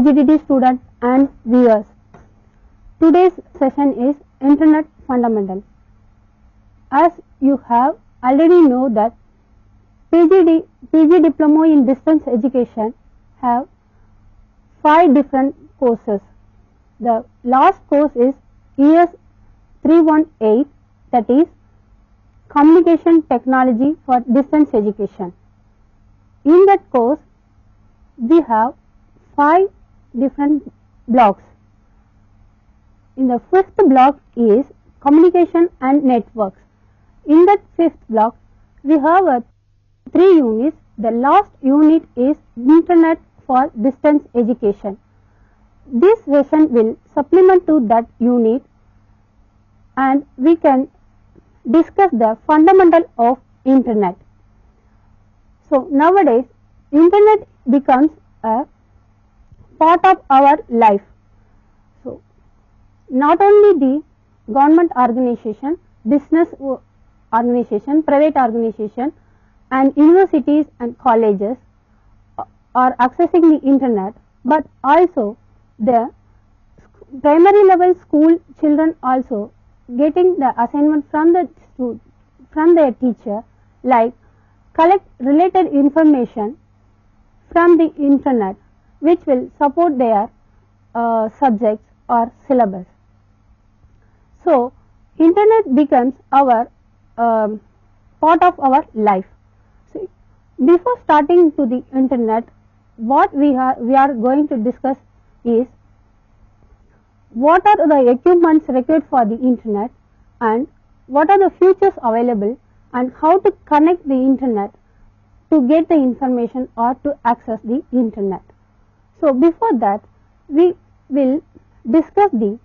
PGDD students and viewers. Today's session is Internet Fundamental. As you have already know that PG Diploma in Distance Education have 5 different courses. The last course is ES 318, that is Communication Technology for Distance Education. In that course, we have 5 different blocks. In the 5th block is Communication and Networks. In that 5th block, we have 3 units. The last unit is Internet for Distance Education. This session will supplement to that unit, and we can discuss the fundamental of Internet. So nowadays, Internet becomes a part of our life. So not only the government organization, business organization, private organization, and universities and colleges are accessing the Internet, but also the primary level school children also getting the assignment from their teacher, like collect related information from the Internet, which will support their subjects or syllabus. So Internet becomes our part of our life. So, before starting to the Internet, what we are going to discuss is what are the equipments required for the Internet, and what are the features available, and how to connect the Internet to get the information or to access the Internet. So before that, we will discuss we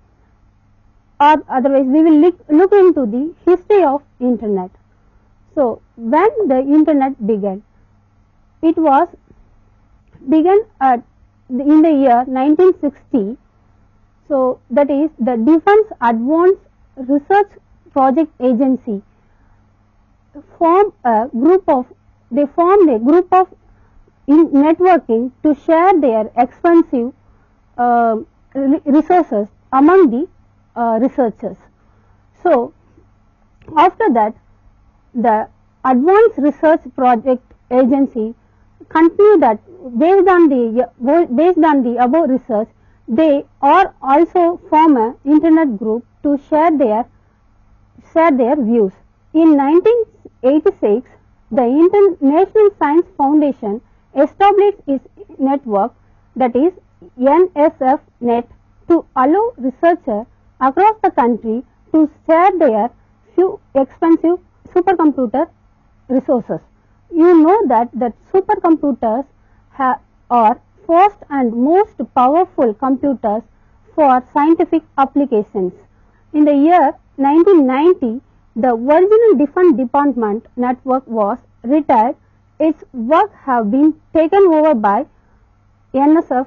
will look into the history of Internet. So when the Internet began, it began in the year 1960. So that is the Defense Advanced Research Project Agency formed a group of networking to share their expensive resources among the researchers. So after that, the Advanced Research Project Agency continued that based on the above research, they are also form an Internet group to share their views. In 1986, the International Science Foundation established its network, that is NSF-Net, to allow researchers across the country to share their few expensive supercomputer resources. You know that supercomputers are first and most powerful computers for scientific applications. In the year 1990, the original Defense Department network was retired. Its work have been taken over by NSF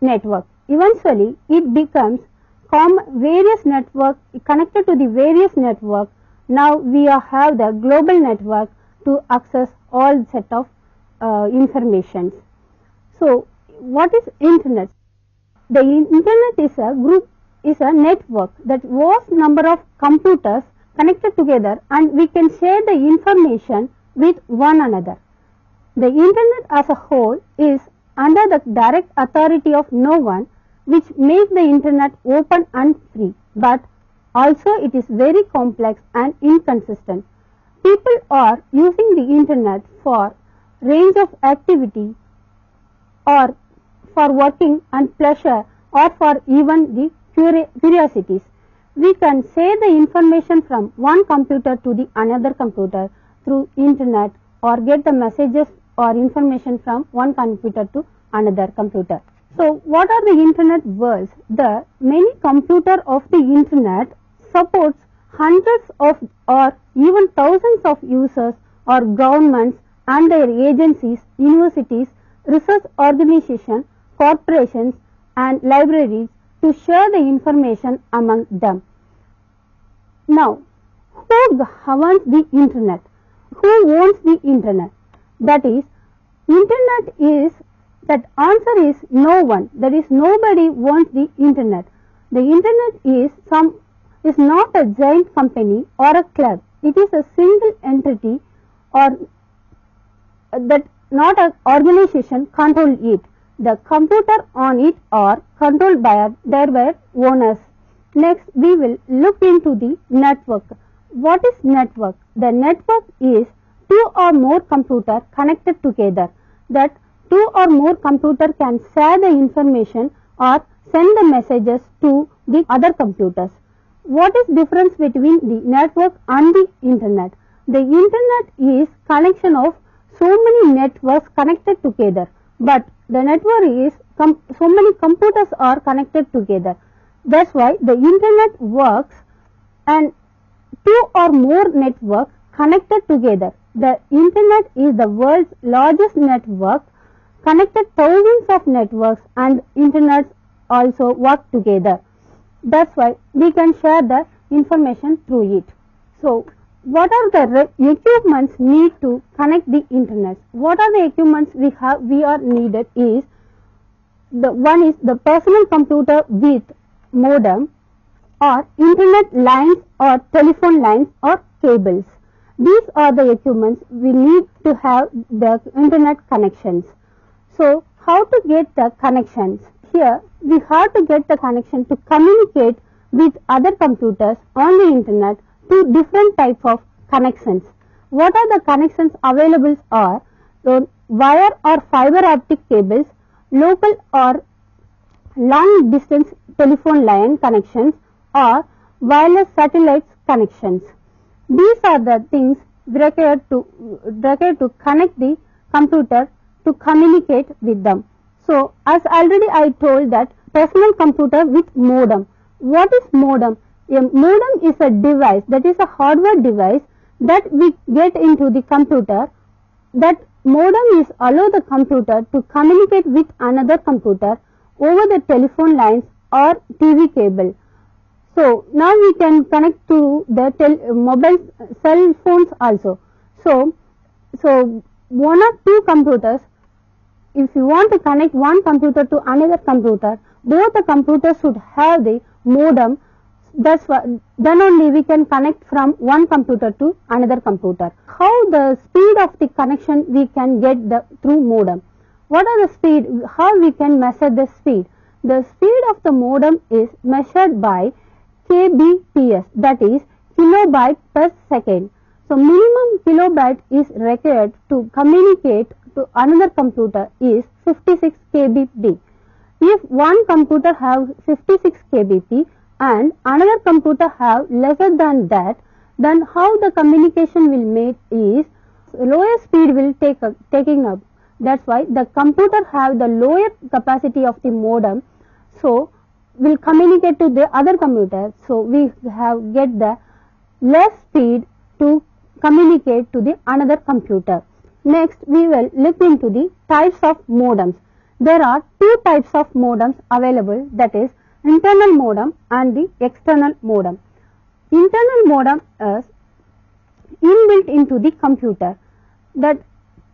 network. Eventually, it becomes various network connected to the various network. Now we have the global network to access all set of informations. So what is Internet? The Internet is a network that vast number of computers connected together, and we can share the information with one another. The Internet as a whole is under the direct authority of no one, which makes the Internet open and free, but also it is very complex and inconsistent. People are using the Internet for range of activity, or for working and pleasure, or for even the curiosities. We can share the information from one computer to the another computer through Internet, or get the messages or information from one computer to another computer. So what are the Internet worlds? The many computer of the Internet supports hundreds of or even thousands of users or governments and their agencies, universities, research organizations, corporations and libraries to share the information among them. Now, who governs the Internet? Who owns the Internet? That is, Internet is That answer is no one. That is, nobody wants the internet. The internet is not a giant company or a club. It is a single entity, or that not an organization control it. The computer on it are controlled by their owners. Next, we will look into the network. What is network? The network is two or more computers connected together. That two or more computers can share the information or send the messages to the other computers. What is difference between the network and the internet? The internet is collection of so many networks connected together, but the network is so many computers are connected together. That's why the internet works and two or more networks connected together. The internet is the world's largest network, connected thousands of networks, and internets also work together. That's why we can share the information through it. So, what are the equipments need to connect the internet? What are the equipments we are needed is, the one is the personal computer with modem, or internet lines, or telephone lines, or cables. These are the equipments we need to have the internet connections. So, how to get the connections? Here, we have to get the connection to communicate with other computers on the internet to different types of connections. What are the connections available are the wire or fiber optic cables, local or long distance telephone line connections, or wireless satellite connections. These are the things required to connect the computer to communicate with them. So, as already I told that personal computer with modem. What is modem? A modem is a device, that is a hardware device that we get into the computer. That modem is allow the computer to communicate with another computer over the telephone lines or TV cable. So, now we can connect to the mobile cell phones also. So one or two computers, if you want to connect one computer to another computer, both the computers should have the modem. That's why, then only we can connect from one computer to another computer. How the speed of the connection we can get through modem? What are the speed? How we can measure the speed? The speed of the modem is measured by kbps, that is kilobyte per second. So, minimum kilobyte is required to communicate to another computer is 56 kbp. If one computer have 56 kbp and another computer have lesser than that, then how the communication will make is lower speed will taking up. That's why the computer have the lower capacity of the modem, so will communicate to the other computer. So we have get the less speed to communicate to the another computer. Next, we will look into the types of modems. There are two types of modems available, that is internal modem and the external modem. Internal modem is inbuilt into the computer, that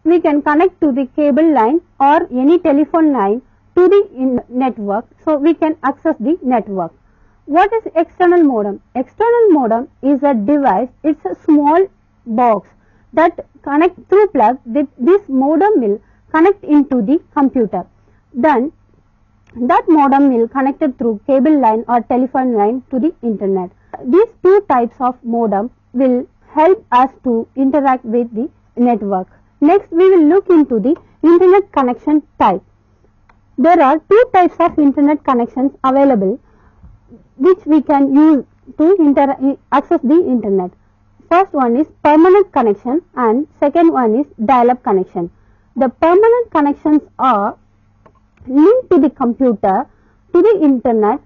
we can connect to the cable line or any telephone line to the network, so we can access the network. What is external modem? External modem is a device, it's a small box that connect through plug. This modem will connect into the computer. Then that modem will connected through cable line or telephone line to the internet. These two types of modem will help us to interact with the network. Next, we will look into the internet connection type. There are two types of internet connections available which we can use to access the internet. First one is permanent connection and second one is dial-up connection. The permanent connections are linked to the computer to the internet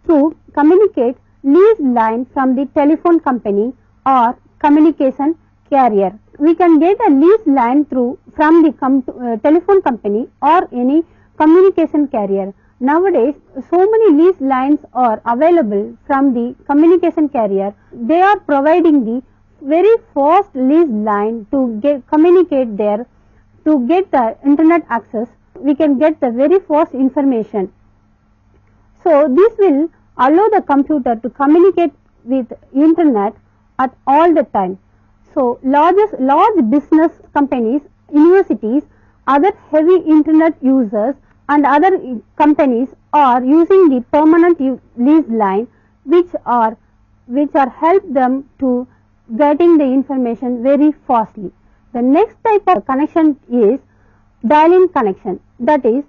to communicate leased line from the telephone company or communication carrier. We can get a leased line from the telephone company or any communication carrier. Nowadays, so many leased lines are available from the communication carrier. They are providing the very fast leased line to communicate there, to get the internet access we can get the very fast information. So this will allow the computer to communicate with internet at all the time. So large business companies, universities, other heavy internet users and other companies are using the permanent lease line, which are help them to getting the information very fastly. The next type of connection is dial-in connection. That is,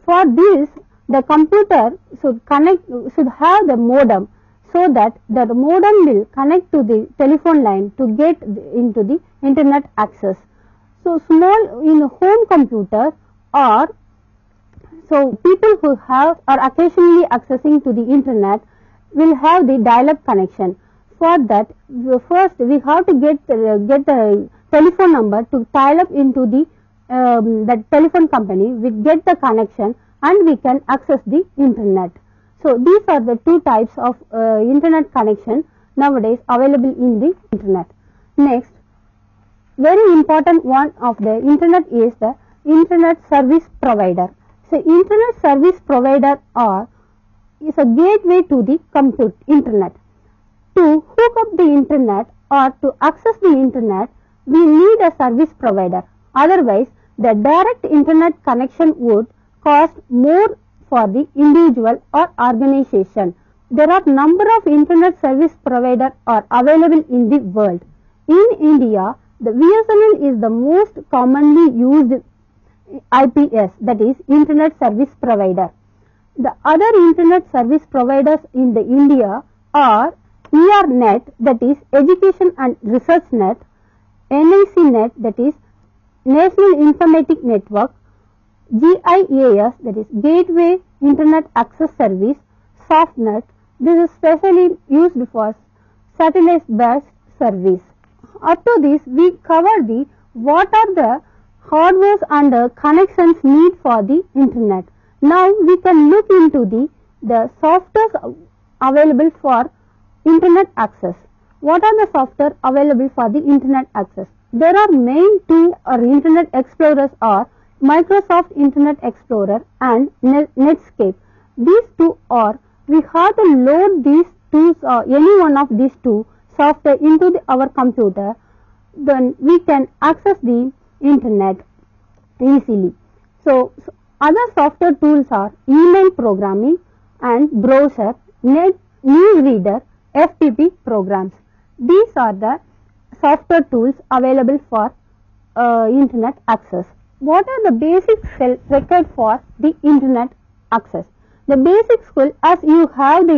for this the computer should have the modem, so that the modem will connect to the telephone line to get into the internet access. So small in home computer, or so people who are occasionally accessing to the internet will have the dial-up connection. For that, first we have to get the telephone number to dial up into the telephone company. We get the connection and we can access the internet. So these are the two types of internet connection nowadays available in the internet. Next, very important one of the internet is the internet service provider. So internet service provider is a gateway to the internet. To hook up the internet or to access the internet, we need a service provider. Otherwise, the direct internet connection would cost more for the individual or organization. There are number of internet service providers are available in the world. In India, the BSNL is the most commonly used IPS, that is internet service provider. The other internet service providers in the India are ERNet, that is Education and Research Net, NICnet, that is National Informatic Network, GIAS, that is Gateway Internet Access Service, SoftNet. This is specially used for satellite-based service. Up to this, we cover what are the hardware and connections need for the internet. Now we can look into the software available for internet access. What are the software available for the internet access? There are main two internet explorers are Microsoft Internet Explorer and Netscape. These two are, we have to load these two, any one of these two software into our computer, then we can access the internet easily. So other software tools are email programming and browser, newsreader, FTP programs. These are the software tools available for internet access. What are the basics required for the internet access? The basic skill, as you have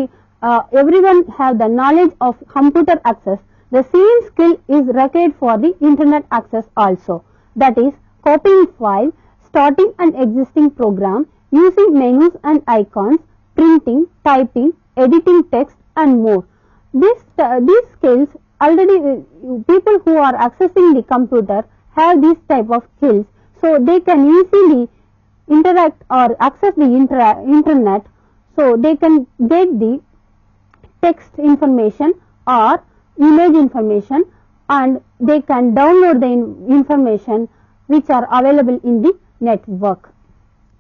everyone have the knowledge of computer access, the same skill is required for the internet access also. That is copying file, starting an existing program, using menus and icons, printing, typing, editing text and more. These skills already people who are accessing the computer have this type of skills, so they can easily interact or access the internet, so they can get the text information or image information, and they can download the information which are available in the network.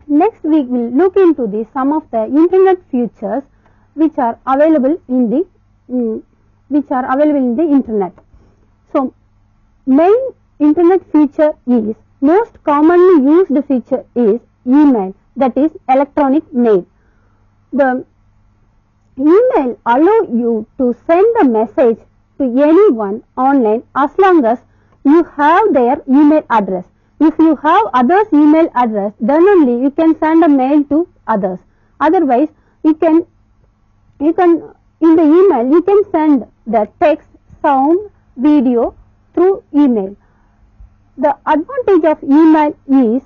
Next we will look into some of the internet features which are available in the internet. So main internet feature is, most commonly used feature is email, that is electronic mail. The email allow you to send a message to anyone online as long as you have their email address. If you have others' email address, then only you can send a mail to others. Otherwise, you can in the email you can send the text, sound, video through email. The advantage of email is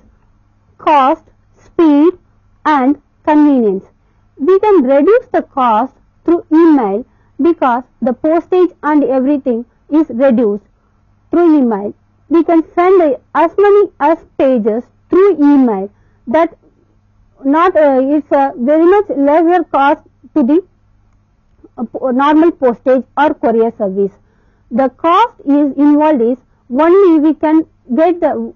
cost, speed and convenience. We can reduce the cost through email because the postage and everything is reduced through email. We can send as many as pages through email, that it's a very much lesser cost to the normal postage or courier service. The cost is involved is only we can get the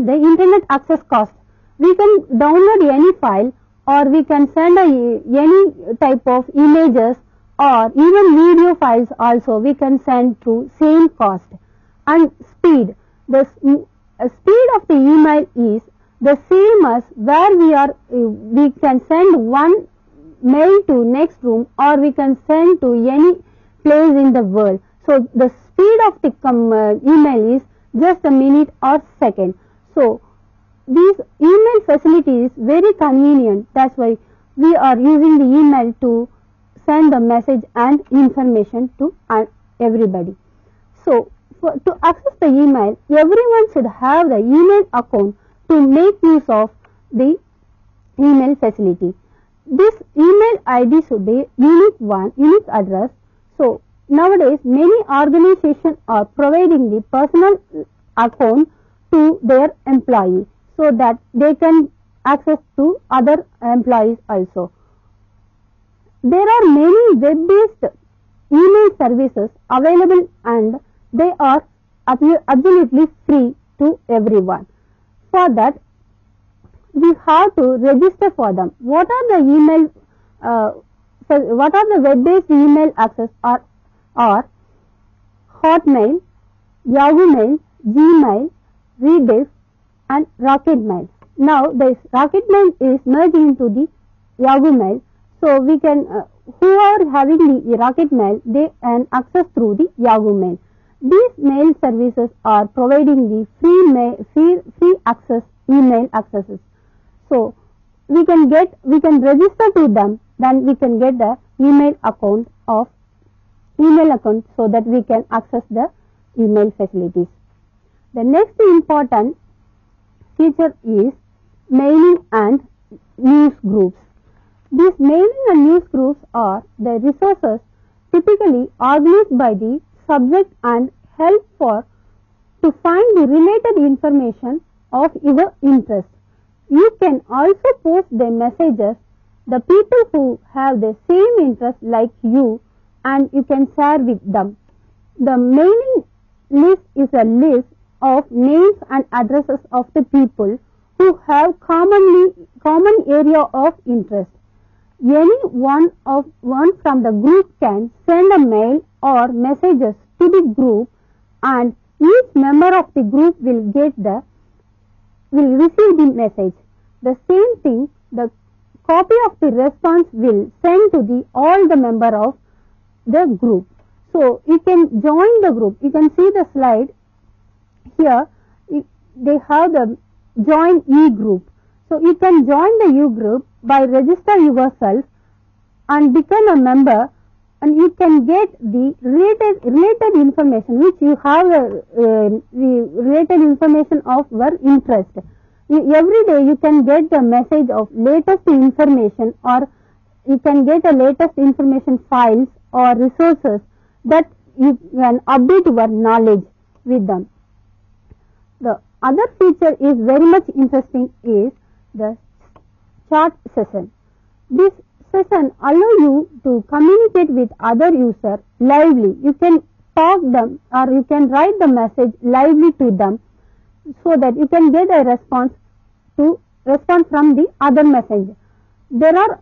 internet access cost. we can download any file, or we can send any type of images or even video files also we can send through same cost. And speed, the speed of the email is the same as where we can send one mail to next room, or we can send to any place in the world. So the speed of the email is just a minute or second. So this email facility is very convenient. That's why we are using the email to send the message and information to everybody. So to access the email, everyone should have the email account to make use of the email facility. This email ID should be unique address. So nowadays many organizations are providing the personal account to their employees, so that they can access to other employees also. There are many web-based email services available, and they are absolutely free to everyone. For that, we have to register for them. What are the web-based email access are Hotmail, Yahoo Mail, Gmail, Rediff, and Rocket Mail. Now this Rocket Mail is merging into the Yahoo Mail, so we can who are having the Rocket Mail, they can access through the Yahoo Mail. These mail services are providing the free access email accesses. So we can register to them, then we can get the email account so that we can access the email facilities. The next important feature is mailing and news groups. These mailing and news groups are the resources typically organized by the subject and help to find the related information of your interest. You can also post the messages, the people who have the same interest like you, and you can share with them. The mailing list is a list of names and addresses of the people who have common area of interest. Any one from the group can send a mail or messages to the group, and each member of the group will receive the message. The same thing, the copy of the response will send to all the member of the group. So you can join the group. You can see the slide here. They have the join E group. So you can join the U group by register yourself and become a member, and you can get the related information which you have the related information of your interest. Every day you can get the message of latest information, or you can get a latest information files or resources that you can update your knowledge with them. The other feature is very much interesting is the chat session. This session allow you to communicate with other users lively. You can talk them, or you can write the message lively to them, so that you can get a response from the other messenger. There are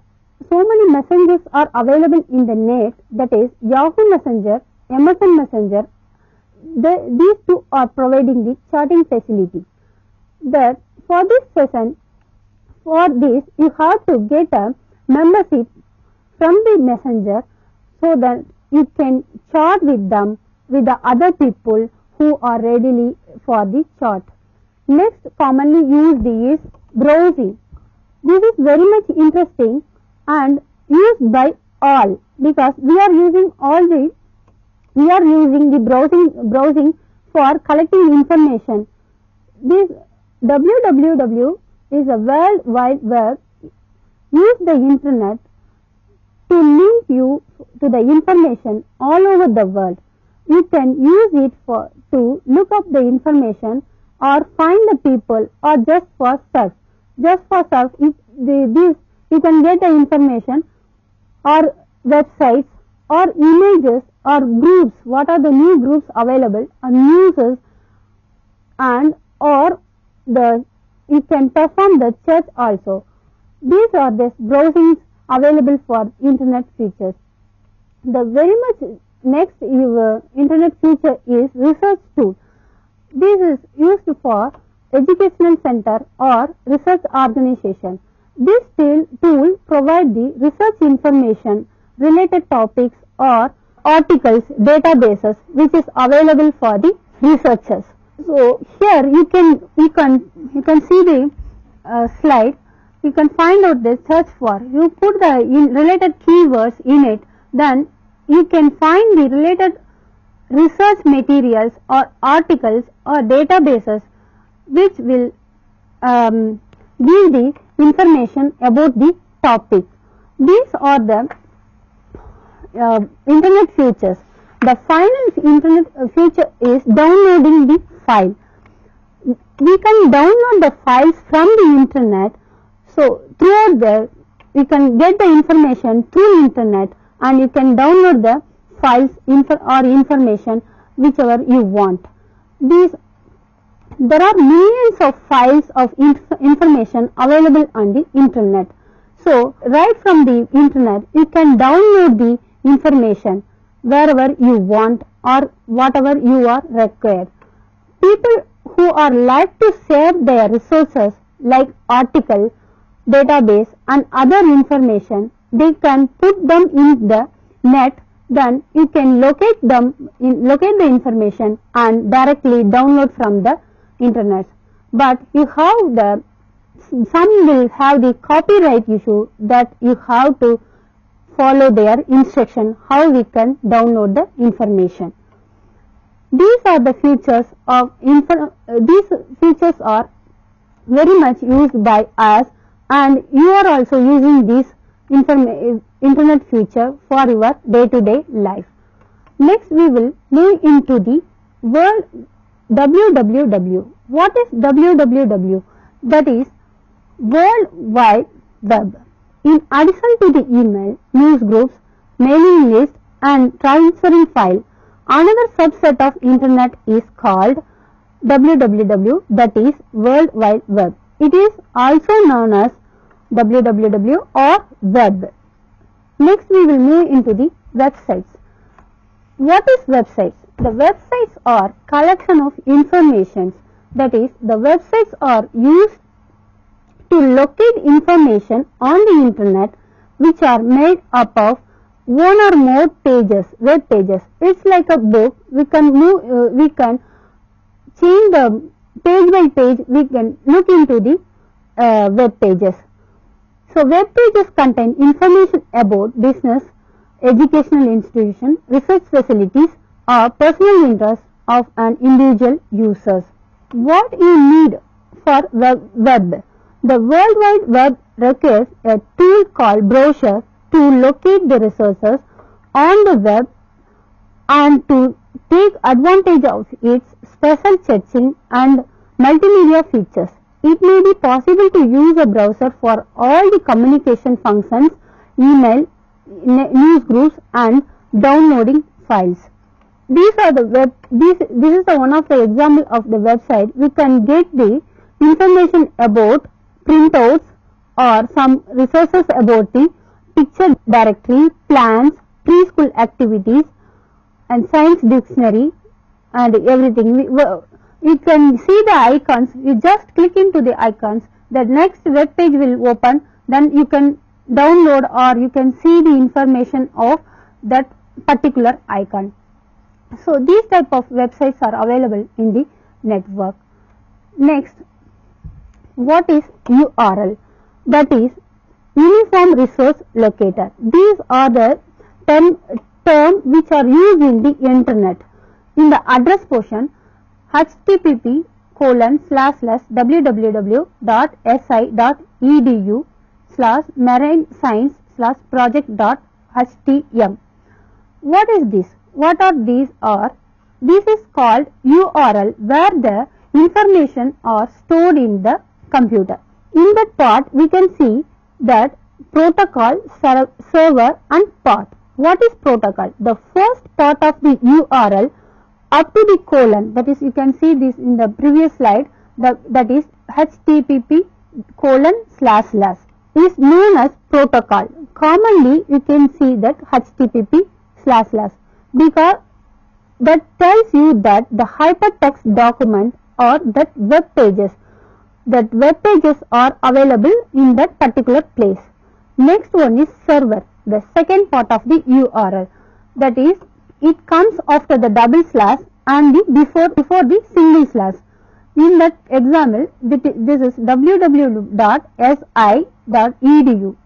so many messengers are available in the net, that is Yahoo Messenger, MSN Messenger. These two are providing the chatting facility. That for this session, for this you have to get a membership from the messenger, so that you can chat with them, with the other people who are ready for the chat. Next commonly used is browsing. This is very much interesting and used by all, because we are using the browsing for collecting information. This www is a World Wide Web. Use the internet to link you to the information all over the world. You can use it to look up the information, or find the people, or just for search. Just for search, you can get the information, or websites, or images, or groups. What are the new groups available, or news, and or the you can perform the search also. These are the browsings available for internet features. The very much next internet feature is research tool. This is used for educational center or research organization. This tool provides the research information, related topics or articles, databases which is available for the researchers. So here you can see the slide. You can find out the search for. You put the related keywords in it, then you can find the related research materials or articles or databases which will give the information about the topic. These are the internet features. The final internet feature is downloading the file. We can download the files from the internet. So throughout there, we can get the information through internet, and you can download the files or information whichever you want. There are millions of files of information available on the internet. So right from the internet, you can download the information wherever you want or whatever you are required. People who are like to save their resources like article, database and other information, they can put them in the net. Then you can locate the information and directly download from the internet. But some will have the copyright issue, that you have to follow their instruction how we can download the information. These are the features of these features are very much used by us, and you are also using this internet feature for your day-to-day life. Next we will move into the WWW. What is WWW? That is World Wide Web. In addition to the email, news groups, mailing list and transferring file, another subset of internet is called WWW, that is World Wide Web. It is also known as WWW or web. Next we will move into the websites. What is websites? The websites are collection of information. That is, the websites are used to locate information on the internet which are made up of one or more pages, web pages. It's like a book. We can change the page by page. We can look into the web pages. So web pages contain information about business, educational institution, research facilities or personal interests of an individual users. What you need for web? The World Wide Web requires a tool called browser to locate the resources on the web and to take advantage of its special searching and multimedia features. It may be possible to use a browser for all the communication functions, email, news groups and downloading files. These are the this is the one of the example of the website. We can get the information about printouts or some resources about the picture directory, plans, preschool activities and science dictionary and everything. You can see the icons. You just click into the icons. The next web page will open. Then you can download or you can see the information of that particular icon. So these type of websites are available in the network. Next, what is URL? That is Uniform Resource Locator. These are the terms which are used in the internet. In the address portion, http://www.si.edu/marinescience/project.htm. What is this? What are these are? This is called URL, where the information are stored in the computer. In that part, we can see that protocol, server and path. What is protocol? The first part of the URL up to the colon, that is, you can see this in the previous slide, that is http:// is known as protocol. Commonly you can see that http:// because that tells you that the hypertext document or that web pages are available in that particular place. Next one is server, the second part of the URL. That is, it comes after the double slash and before the single slash. In that example, this is www.si.edu.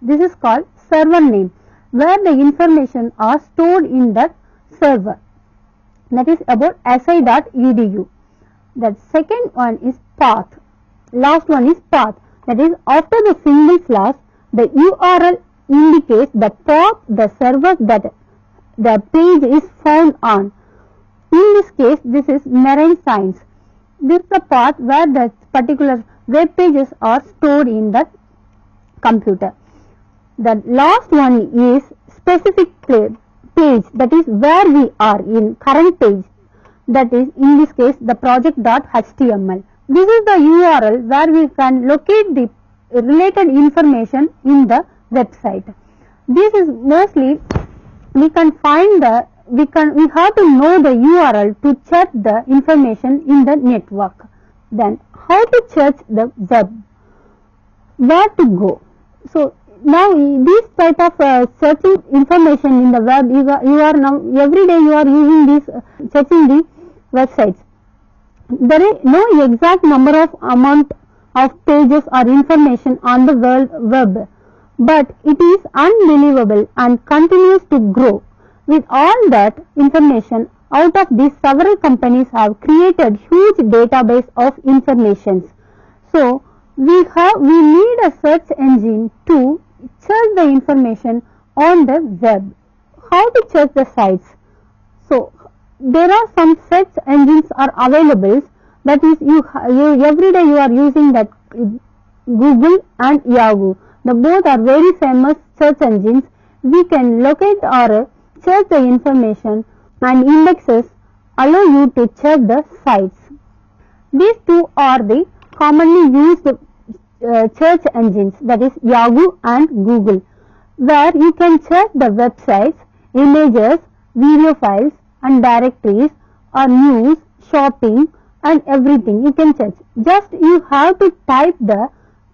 This is called server name, where the information are stored in that server. That is about si.edu. The second one is path. Last one is path. That is, after the single slash, the URL indicates the path the server that the page is found on. In this case, this is marine science. This is the path where the particular web pages are stored in the computer. The last one is specific page, that is where we are in current page. That is, in this case, the project.html. This is the URL where we can locate the related information in the website. This is mostly we have to know the URL to check the information in the network. Then how to check the web? Where to go? So now this type of searching information in the web, you are now every day you are using this searching the websites. There is no exact amount of pages or information on the web, but it is unbelievable and continues to grow. With all that information, out of this several companies have created huge database of information. So we need a search engine to search the information on the web. How to check the sites? So there are some search engines are available. That is, you every day you are using that Google and Yahoo. The both are very famous search engines. We can locate or check the information, and indexes allow you to check the sites. These two are the commonly used search engines, that is Yahoo and Google, where you can check the websites, images, video files and directories or news, shopping and everything you can check. Just you have to type the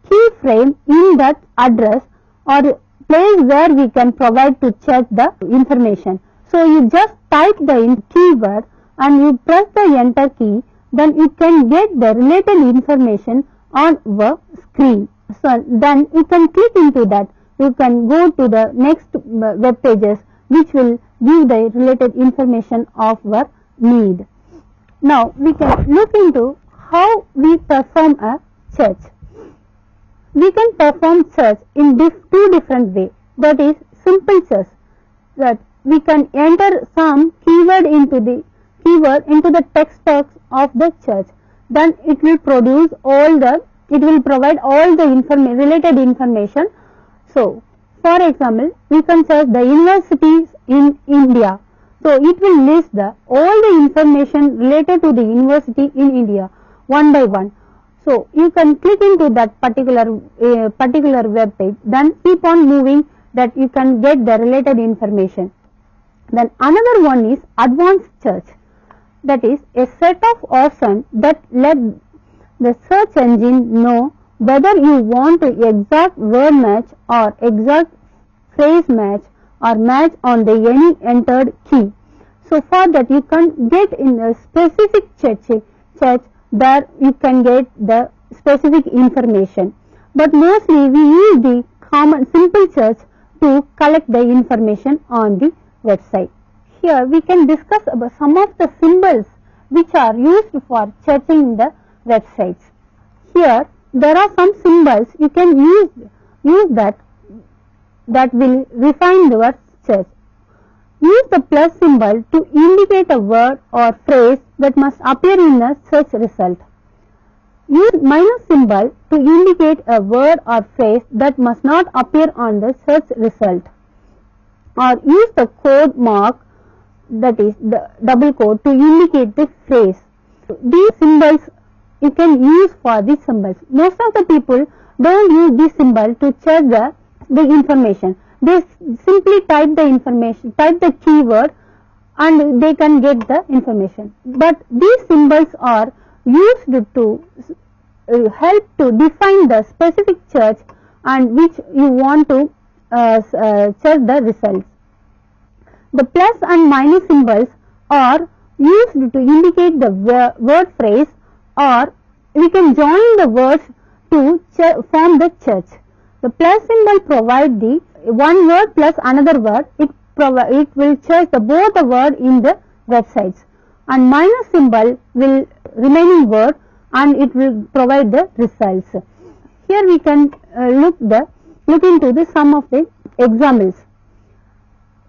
keyframe in that address or place where we can provide to check the information. So you just type the keyword and you press the enter key, then you can get the related information on the screen. So then you can click into that. You can go to the next web pages which will give the related information of our need. Now we can look into how we perform a search. We can perform search in two different ways. That is simple search, that we can enter some keyword into the text box of the search. Then it will provide all the related information. So for example, we can search the universities in India. So it will list all the information related to the university in India one by one. So you can click into that particular web page, then keep on moving that you can get the related information. Then another one is advanced search. That is a set of options that let the search engine know whether you want to exact word match or exact phrase match or match on the any entered key. So for that you can get in a specific search that you can get the specific information. But mostly we use the common simple search to collect the information on the website. Here we can discuss about some of the symbols which are used for searching the websites. Here there are some symbols you can use that will refine your search. Use the plus symbol to indicate a word or phrase that must appear in the search result. Use minus symbol to indicate a word or phrase that must not appear on the search result. Or use the code mark, that is the double quote, to indicate the phrase. These symbols you can use for the symbols. Most of the people don't use this symbol to check the information. They simply type the information, type the keyword, and they can get the information. But these symbols are used to help to define the specific search and which you want to check the results. The plus and minus symbols are used to indicate the word phrase, or we can join the words to form the search. The plus symbol provides the one word plus another word. It will search both the word in the websites, and minus symbol will remaining word and it will provide the results. Here we can look into the some of the examples.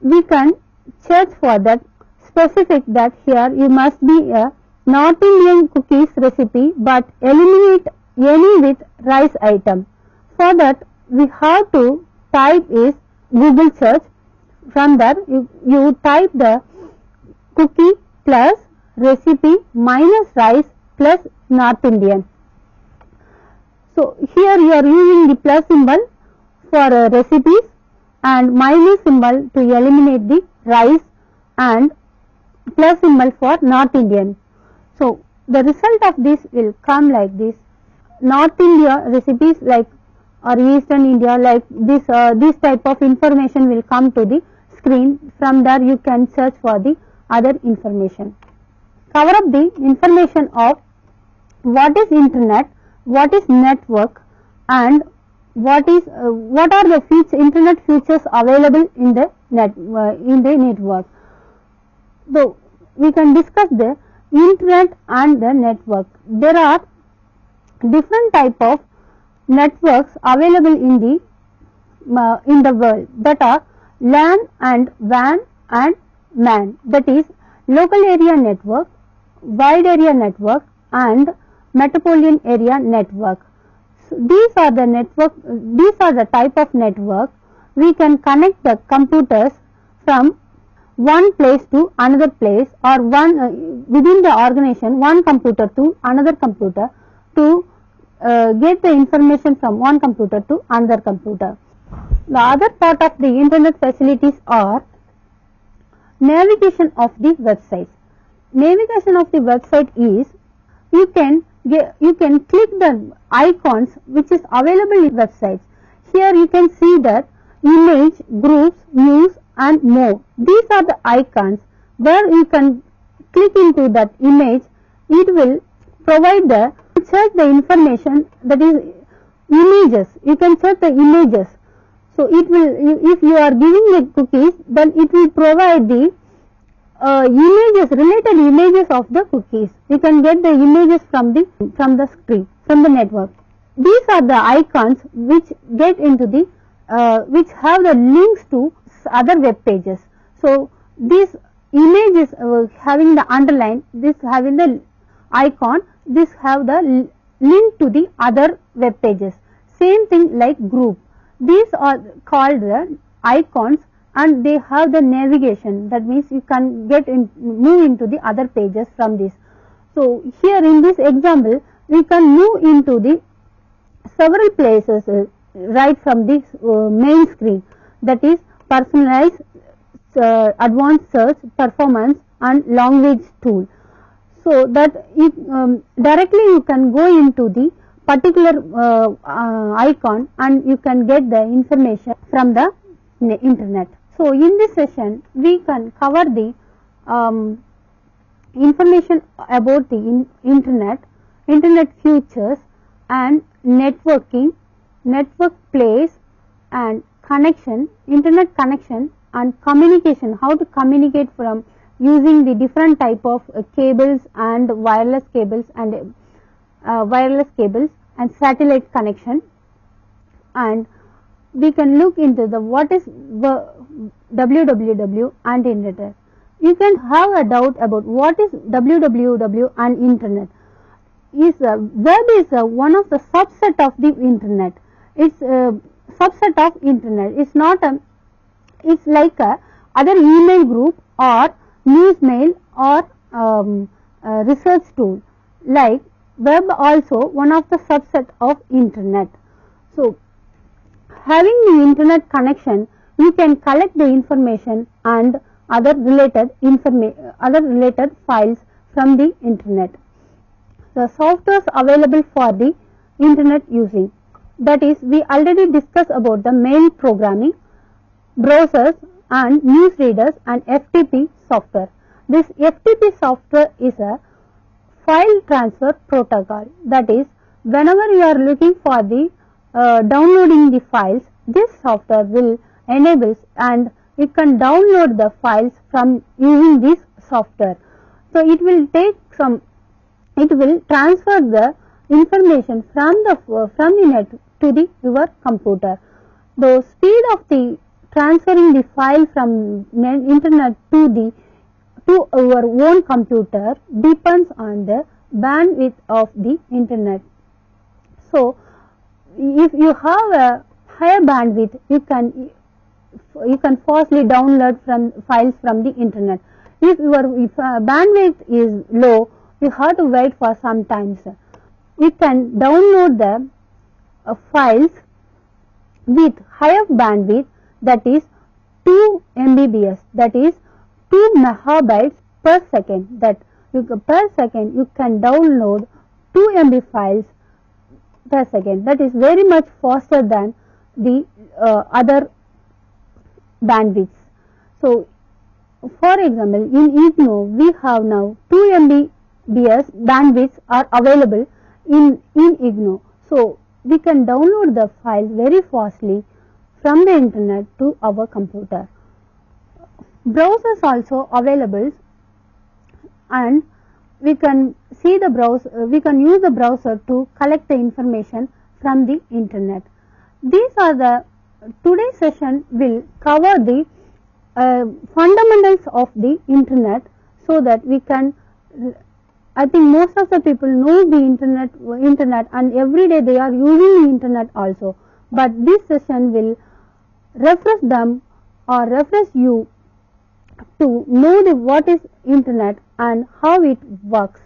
We can search for that specific that here you must be a North Indian cookies recipe, but eliminate any with rice item. For that we have to type is Google search. From there you type the cookie plus recipe minus rice plus North Indian. So here you are using the plus symbol for recipes and minus symbol to eliminate the rice and plus symbol for North Indian. So the result of this will come like this. North India recipes like or Eastern India like this type of information will come to the screen. From there you can search for the other information. Cover up the information of what is internet, what is network, and what are the internet features available in the network. So we can discuss the internet and the network. There are different type of networks available in the world, that are LAN and WAN and MAN, that is local area network, wide area network, and metropolitan area network. So these are the type of network. We can connect the computers from one place to another place, or within the organization one computer to another computer to get the information from one computer to another computer. The other part of the internet facilities are navigation of the websites. Navigation of the website is you can click the icons which is available in websites. Here you can see that image, groups, news, and more. These are the icons where you can click into that image. It will provide search the information, that is images. You can search the images. So it will, if you are giving the cookies, then it will provide the related images of the cookies. You can get the images from the screen, from the network. These are the icons which get into the which have the links to other web pages. So these images having the underline, this having the icon, this have the link to the other web pages. Same thing like group. These are called the icons and they have the navigation. That means you can move into the other pages from this. So here in this example, we can move into the several places right from this main screen. That is personalized, advanced search, performance, and language tool. So that directly you can go into the particular icon and you can get the information from the internet. So in this session we can cover the information about the internet features and networking, network place and connection, internet connection and communication, how to communicate from using the different type of cables and wireless cables and satellite connection. And we can look into the what is www and internet. You can have a doubt about what is www and internet. Web is one of the subset of the internet. It's a subset of internet. It's not it's like a other email group or news mail or research tool. Like web also one of the subset of internet. So having the internet connection, you can collect the information and other related files from the internet. The softwares available for the internet using, that is, we already discussed about the mail programming, browsers and newsreaders and FTP software. This FTP software is a file transfer protocol, that is, whenever you are looking for the downloading the files, this software will enable and you can download the files from using this software. So it will transfer the information from the net to your computer. The speed of the transferring the file from internet to your own computer depends on the bandwidth of the internet. So if you have a higher bandwidth, you can fastly download files from the internet. If bandwidth is low, you have to wait for some time. You can download the files with higher bandwidth, that is 2 Mbps, that is 2 megabytes per second. Per second you can download 2 MB files per second. That is very much faster than the other bandwidths. So for example, in IGNOU we have now 2 Mbps bandwidths are available in IGNOU. So we can download the file very fastly from the internet to our computer. Browsers also available, and we can use the browser to collect the information from the internet. Today's session will cover the fundamentals of the internet, so that we can, I think most of the people know the internet and every day they are using the internet also. But this session will refresh them or refresh you to know what is internet and how it works.